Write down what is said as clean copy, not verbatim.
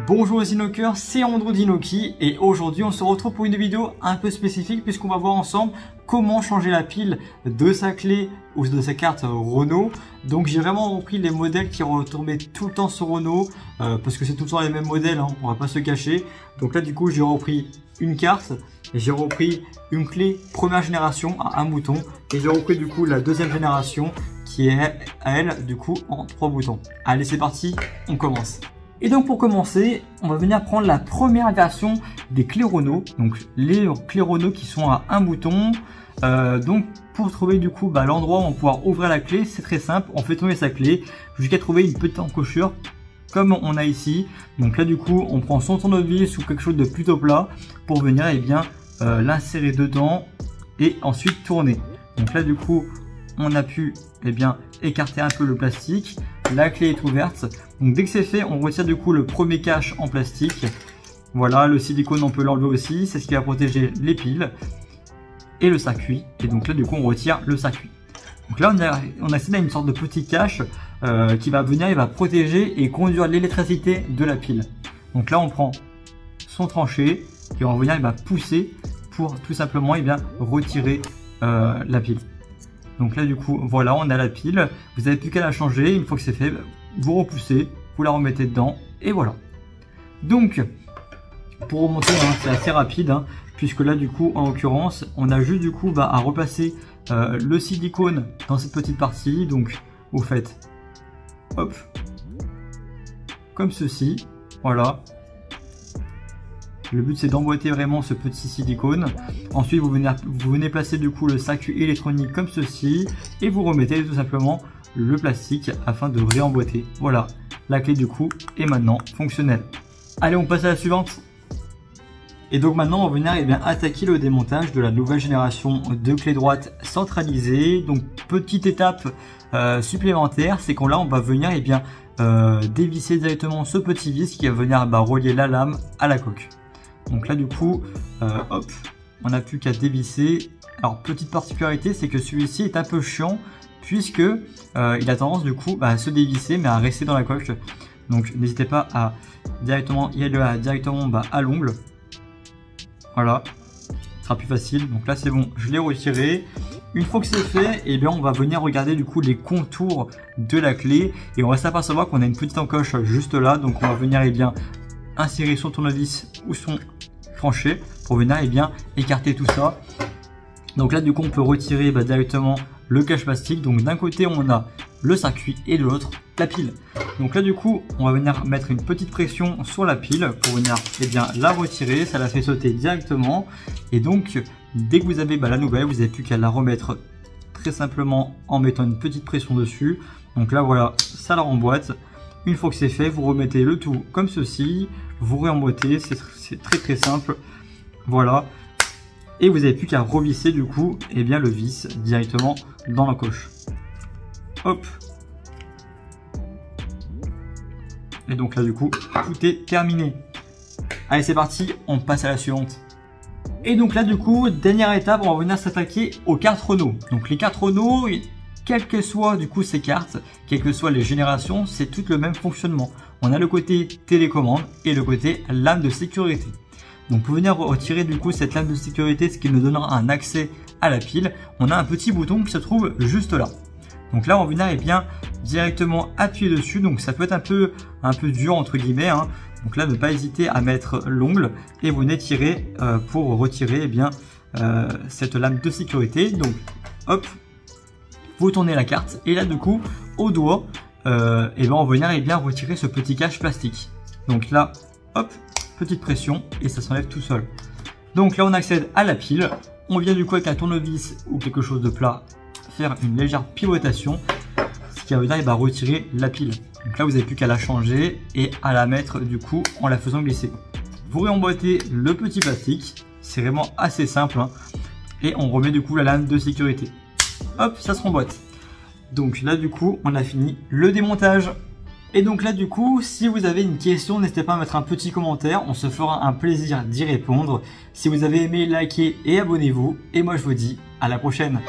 Bonjour les Dinoqueurs, c'est Andrew Dinoki et aujourd'hui on se retrouve pour une vidéo un peu spécifique puisqu'on va voir ensemble comment changer la pile de sa clé ou de sa carte Renault. Donc j'ai vraiment repris les modèles qui retombaient tout le temps sur Renault parce que c'est tout le temps les mêmes modèles, hein, on va pas se cacher. Donc là du coup j'ai repris une carte et j'ai repris une clé première génération à un bouton et j'ai repris du coup la deuxième génération qui est à elle du coup en 3 boutons. Allez c'est parti, on commence. Et donc pour commencer, on va venir prendre la première version des clés Renault. Donc les clés Renault qui sont à un bouton. Donc pour trouver du coup l'endroit où on va pouvoir ouvrir la clé, c'est très simple. On fait tomber sa clé jusqu'à trouver une petite encochure comme on a ici. Donc là du coup on prend son tournevis ou quelque chose de plutôt plat pour venir l'insérer dedans et ensuite tourner. Donc là du coup on a pu écarter un peu le plastique. La clé est ouverte. Donc dès que c'est fait, on retire du coup le premier cache en plastique. Voilà, le silicone on peut l'enlever aussi. C'est ce qui va protéger les piles et le circuit. Et donc là du coup on retire le circuit. Donc là on a accédé à une sorte de petit cache qui va venir, il va protéger et conduire l'électricité de la pile. Donc là on prend son tranché et on va venir, il va pousser pour tout simplement retirer la pile. Donc là du coup voilà, on a la pile, vous n'avez plus qu'à la changer. Une fois que c'est fait, vous repoussez, vous la remettez dedans et voilà. Donc pour remonter, c'est assez rapide puisque là du coup en l'occurrence on a juste du coup à replacer le silicone dans cette petite partie. Donc vous faites hop comme ceci, voilà. Le but c'est d'emboîter vraiment ce petit silicone. Ensuite vous venez placer du coup le circuit électronique comme ceci et vous remettez tout simplement le plastique afin de réemboîter. Voilà, la clé du coup est maintenant fonctionnelle. Allez, on passe à la suivante. Et donc maintenant on va venir attaquer le démontage de la nouvelle génération de clé droite centralisée. Donc petite étape supplémentaire, c'est qu'on va venir dévisser directement ce petit vis qui va venir relier la lame à la coque. Donc là du coup, hop, on n'a plus qu'à dévisser. Alors petite particularité, c'est que celui-ci est un peu chiant puisque il a tendance du coup à se dévisser mais à rester dans la coque. Donc n'hésitez pas à directement y aller directement à l'ongle. Voilà, ce sera plus facile. Donc là c'est bon, je l'ai retiré. Une fois que c'est fait, on va venir regarder du coup les contours de la clé et on va s'apercevoir qu'on a une petite encoche juste là. Donc on va venir insérer son tournevis ou son tranché pour venir écarter tout ça. Donc là du coup on peut retirer directement le cache plastique. Donc d'un côté on a le circuit et de l'autre la pile. Donc là du coup on va venir mettre une petite pression sur la pile pour venir la retirer. Ça la fait sauter directement et donc dès que vous avez la nouvelle, vous n'avez plus qu'à la remettre très simplement en mettant une petite pression dessus. Donc là voilà, ça la remboîte. Une fois que c'est fait, vous remettez le tout comme ceci, vous réemboîtez, c'est très simple. Voilà. Et vous n'avez plus qu'à revisser du coup le vis directement dans l'encoche. Hop. Et donc là du coup, tout est terminé. Allez c'est parti, on passe à la suivante. Et donc là du coup, dernière étape, on va venir s'attaquer aux cartes Renault. Donc les cartes Renault, quelles que soient du coup ces cartes, quelles que soient les générations, c'est tout le même fonctionnement. On a le côté télécommande et le côté lame de sécurité. Donc pour venir retirer du coup cette lame de sécurité, ce qui nous donnera un accès à la pile, on a un petit bouton qui se trouve juste là. Donc là on va venir directement appuyer dessus. Donc ça peut être un peu dur entre guillemets. Donc là ne pas hésiter à mettre l'ongle et vous venez tirer pour retirer cette lame de sécurité. Donc hop, vous tournez la carte et là du coup au doigt on va venir retirer ce petit cache plastique. Donc là hop, petite pression et ça s'enlève tout seul. Donc là on accède à la pile, on vient du coup avec un tournevis ou quelque chose de plat faire une légère pivotation, ce qui va venir retirer la pile. Donc là vous n'avez plus qu'à la changer et à la mettre du coup en la faisant glisser. Vous réemboîtez le petit plastique, c'est vraiment assez simple et on remet du coup la lame de sécurité. Hop, ça se remboîte. Donc là du coup on a fini le démontage. Et donc là du coup, si vous avez une question, n'hésitez pas à mettre un petit commentaire, on se fera un plaisir d'y répondre. Si vous avez aimé, likez et abonnez-vous. Et moi je vous dis à la prochaine.